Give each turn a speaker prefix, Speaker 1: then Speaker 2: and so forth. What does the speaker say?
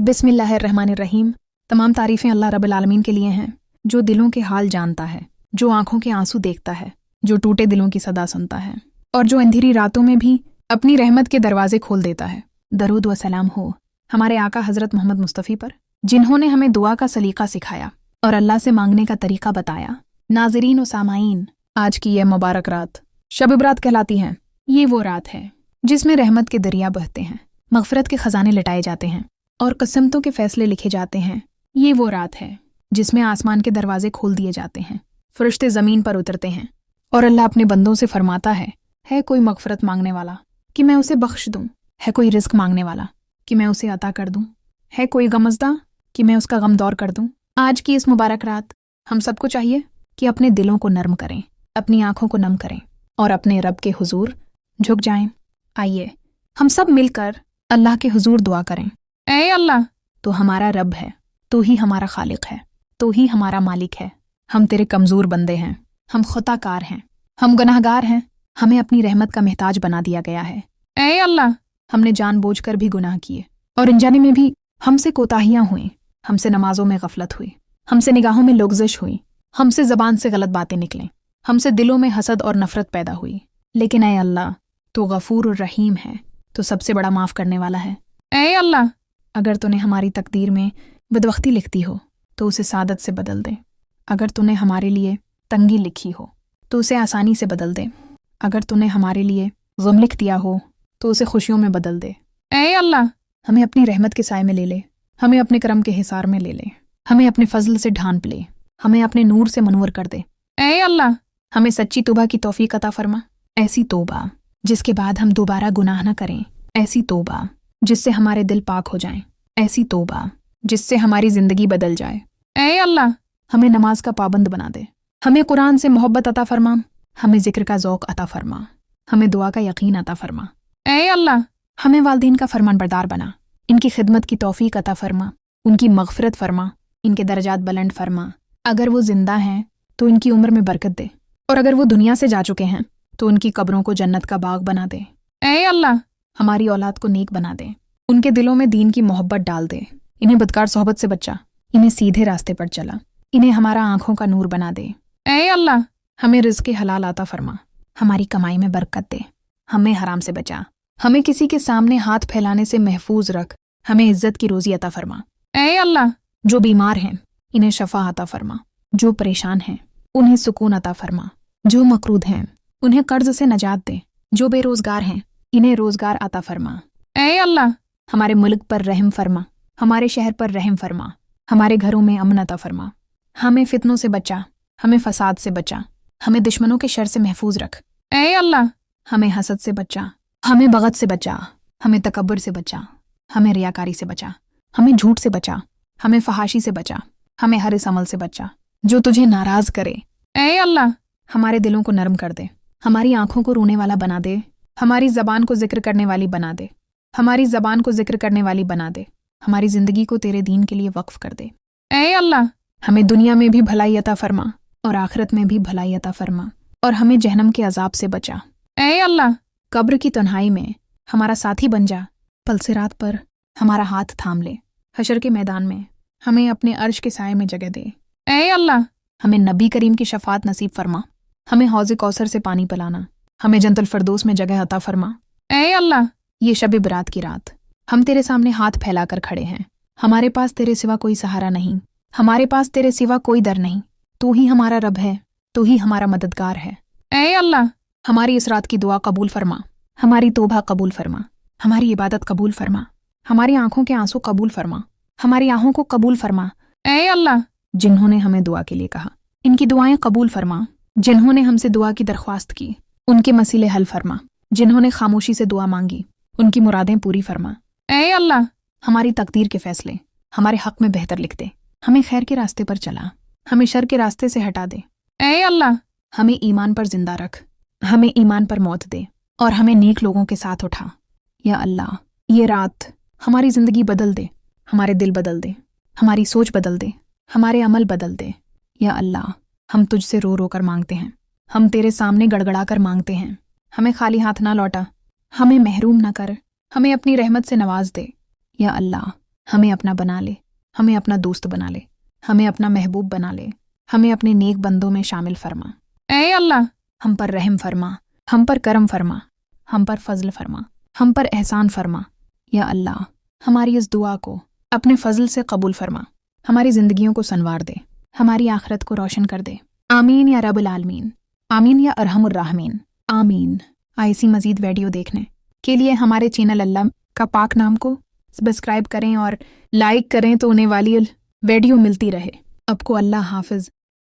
Speaker 1: बिस्मिल्लाहिर्रहमानिर्रहीम। तमाम तारीफ़ें अल्लाह रब्बुल आलमीन के लिए हैं, जो दिलों के हाल जानता है, जो आंखों के आंसू देखता है, जो टूटे दिलों की सदा सुनता है और जो अंधेरी रातों में भी अपनी रहमत के दरवाजे खोल देता है। दरूद व सलाम हो हमारे आका हज़रत मोहम्मद मुस्तफ़ी पर, जिन्होंने हमें दुआ का सलीका सिखाया और अल्लाह से मांगने का तरीका बताया। नाज़रीन व सामाईन, आज की यह मुबारक रात शब बरात कहलाती है। ये वो रात है जिसमें रहमत के दरिया बहते हैं, मग़फ़िरत के ख़ज़ाने लटाए जाते हैं और क़स्मतों के फ़ैसले लिखे जाते हैं। ये वो रात है जिसमें आसमान के दरवाजे खोल दिए जाते हैं, फ़रिश्ते ज़मीन पर उतरते हैं और अल्लाह अपने बंदों से फरमाता है कोई मग़फ़िरत मांगने वाला कि मैं उसे बख्श दूँ, है कोई रिज़्क़ मांगने वाला कि मैं उसे अता कर दूँ, है कोई गमज़दा कि मैं उसका गम दौर कर दूँ। आज की इस मुबारक रात हम सबको चाहिए कि अपने दिलों को नर्म करें, अपनी आँखों को नम करें और अपने रब के हुजूर झुक जाएं। आइए हम सब मिलकर अल्लाह के हुजूर दुआ करें। ऐ अल्लाह, तो हमारा रब है, तो ही हमारा खालिक है, तो ही हमारा मालिक है। हम तेरे कमज़ोर बंदे हैं, हम खुताकार हैं, हम गुनाहगार हैं, हमें अपनी रहमत का महताज बना दिया गया है। ऐ अल्लाह, हमने जानबूझकर भी गुनाह किए और अनजाने में भी हमसे कोताहियाँ हुई, हमसे नमाजों में गफलत हुई, हमसे निगाहों में लुग़ज़िश हुई, हमसे ज़बान से गलत बातें निकलें, हमसे दिलों में हसद और नफ़रत पैदा हुई। लेकिन ऐ अल्लाह, तो गफ़ूर और रहीम है, तो सबसे बड़ा माफ़ करने वाला है। ऐ अल्लाह, अगर तूने हमारी तकदीर में बदबख्ती लिखती हो तो उसे सादत से बदल दे। अगर तूने हमारे लिए तंगी लिखी हो तो उसे आसानी से बदल दे। अगर तूने हमारे लिए ग़म लिख दिया हो तो उसे खुशियों में बदल दे। ऐ अल्लाह, हमें अपनी रहमत के साए में ले ले, हमें अपने करम के हिसार में ले ले, हमें अपने फजल से ढांप ले, हमें अपने नूर से मनूर कर दे। ऐ अल्लाह, हमें सच्ची तौबा की तौफीक अता फरमा, ऐसी तौबा जिसके बाद हम दोबारा गुनाह न करें, ऐसी तौबा जिससे हमारे दिल पाक हो जाएं, ऐसी तौबा जिससे हमारी ज़िंदगी बदल जाए। ऐ अल्लाह, हमें नमाज का पाबंद बना दे, हमें कुरान से मोहब्बत अता फरमा, हमें ज़िक्र का ज़ौक़ अता फरमा, हमें दुआ का यकीन अता फरमा। ऐ अल्लाह, हमें वालिदैन का फरमानबरदार बना, इनकी खिदमत की तौफीक अता फरमा, उनकी मग़फ़िरत फरमा, इनके दर्जात बुलंद फरमा। अगर वो ज़िंदा हैं तो इनकी उम्र में बरकत दे और अगर वो दुनिया से जा चुके हैं तो उनकी कब्रों को जन्नत का बाग बना दे। ऐ अल्लाह, हमारी औलाद को नेक बना दे, उनके दिलों में दीन की मोहब्बत डाल दे, इन्हें बदकार सोहबत से बचा, इन्हें सीधे रास्ते पर चला, इन्हें हमारा आँखों का नूर बना दे। ऐ अल्लाह, हमें रिज़्क़ हलाल अता फरमा, हमारी कमाई में बरकत दे, हमें हराम से बचा, हमें किसी के सामने हाथ फैलाने से महफूज रख, हमें इज़्ज़त की रोज़ी अता फरमा। ऐ अल्लाह, जो बीमार हैं इन्हें शफ़ा अता फरमा, जो परेशान हैं उन्हें सुकून अता फरमा, जो मकरूद हैं उन्हें कर्ज से नजात दे, जो बेरोज़गार हैं इन्हें रोज़गार अता फरमा। ऐ अल्लाह, हमारे मुल्क पर रहम फरमा, हमारे शहर पर रहम फरमा, हमारे घरों में अमन अता फरमा, हमें फितनों से बचा, हमें फसाद से बचा, हमें दुश्मनों के शर से महफूज रख। ऐ अल्लाह, हमें हसद से बचा, हमें बग़त से बचा, हमें तकब्बुर से बचा, हमें रियाकारी से बचा, हमें झूठ से बचा, हमें फहाशी से बचा, हमें हर इस अमल से बचा जो तुझे नाराज़ करे। ऐ अल्लाह, हमारे दिलों को नरम कर दे, हमारी आँखों को रोने वाला बना दे, हमारी ज़बान को ज़िक्र करने वाली बना दे, हमारी ज़बान को ज़िक्र करने वाली बना दे, हमारी ज़िंदगी को तेरे दीन के लिए वक्फ कर दे। ऐ अल्लाह, हमें दुनिया में भी भलाई अता फरमा और आखिरत में भी भलाई अता फरमा और हमें जहन्नम के अजाब से बचा। ऐ अल्लाह, कब्र की तन्हाई में हमारा साथी बन जा, पलसिरात पर हमारा हाथ थाम ले, हशर के मैदान में हमें अपने अर्श के साए में जगह दे। ऐ अल्लाह, हमें नबी करीम की शफात नसीब फरमा, हमें हौज़ कौसर से पानी पिलाना, हमें जन्नतुल फ़िरदौस में जगह अता फरमा। ऐ अल्लाह, ये शब बरात की रात हम तेरे सामने हाथ फैलाकर खड़े हैं, हमारे पास तेरे सिवा कोई सहारा नहीं, हमारे पास तेरे सिवा कोई दर नहीं, तू ही हमारा रब है, तू ही हमारा मददगार है। ऐ अल्लाह, हमारी इस रात की दुआ कबूल फरमा, हमारी तौबा कबूल फरमा, हमारी इबादत कबूल फरमा, हमारी आँखों के आंसू कबूल फरमा, हमारी आहों को कबूल फरमा। ऐ अल्लाह, जिन्होंने हमें दुआ के लिए कहा इनकी दुआएं कबूल फरमा, जिन्होंने हमसे दुआ की दरख्वास्त की उनके मसीले हल फरमा, जिन्होंने खामोशी से दुआ मांगी उनकी मुरादें पूरी फरमा। ऐ अल्लाह, हमारी तकदीर के फैसले हमारे हक़ में बेहतर लिख दे, हमें खैर के रास्ते पर चला, हमें शर के रास्ते से हटा दे। ऐ अल्लाह, हमें ईमान पर जिंदा रख, हमें ईमान पर मौत दे और हमें नेक लोगों के साथ उठा। या अल्लाह, ये रात हमारी ज़िंदगी बदल दे, हमारे दिल बदल दे, हमारी सोच बदल दे, हमारे अमल बदल दे। या अल्लाह, हम तुझसे रो रो कर मांगते हैं, हम तेरे सामने गड़गड़ा कर मांगते हैं, हमें खाली हाथ ना लौटा, हमें महरूम न कर, हमें अपनी रहमत से नवाज दे। या अल्लाह, ہمیں اپنا بنا لے، ہمیں اپنا دوست بنا لے، ہمیں اپنا محبوب بنا لے، ہمیں اپنے نیک بندوں میں شامل فرما۔ اے اللہ، ہم پر رحم فرما، ہم پر کرم فرما، ہم پر فضل فرما، ہم پر احسان فرما۔ یا اللہ، ہماری اس دعا کو اپنے فضل سے قبول فرما، ہماری زندگیوں کو سنوار دے، ہماری آخرت کو روشن کر دے۔ آمین یا رب العالمین، آمین یا ارحم الراحمین، آمین۔ ایسی مزید ویڈیو دیکھنے کے لیے ہمارے چینل اللہ کا پاک نام کو سبسکرائب کریں اور لائک کریں تو انہیں والی ویڈیو ملتی رہے۔ آپ کو اللہ حافظ۔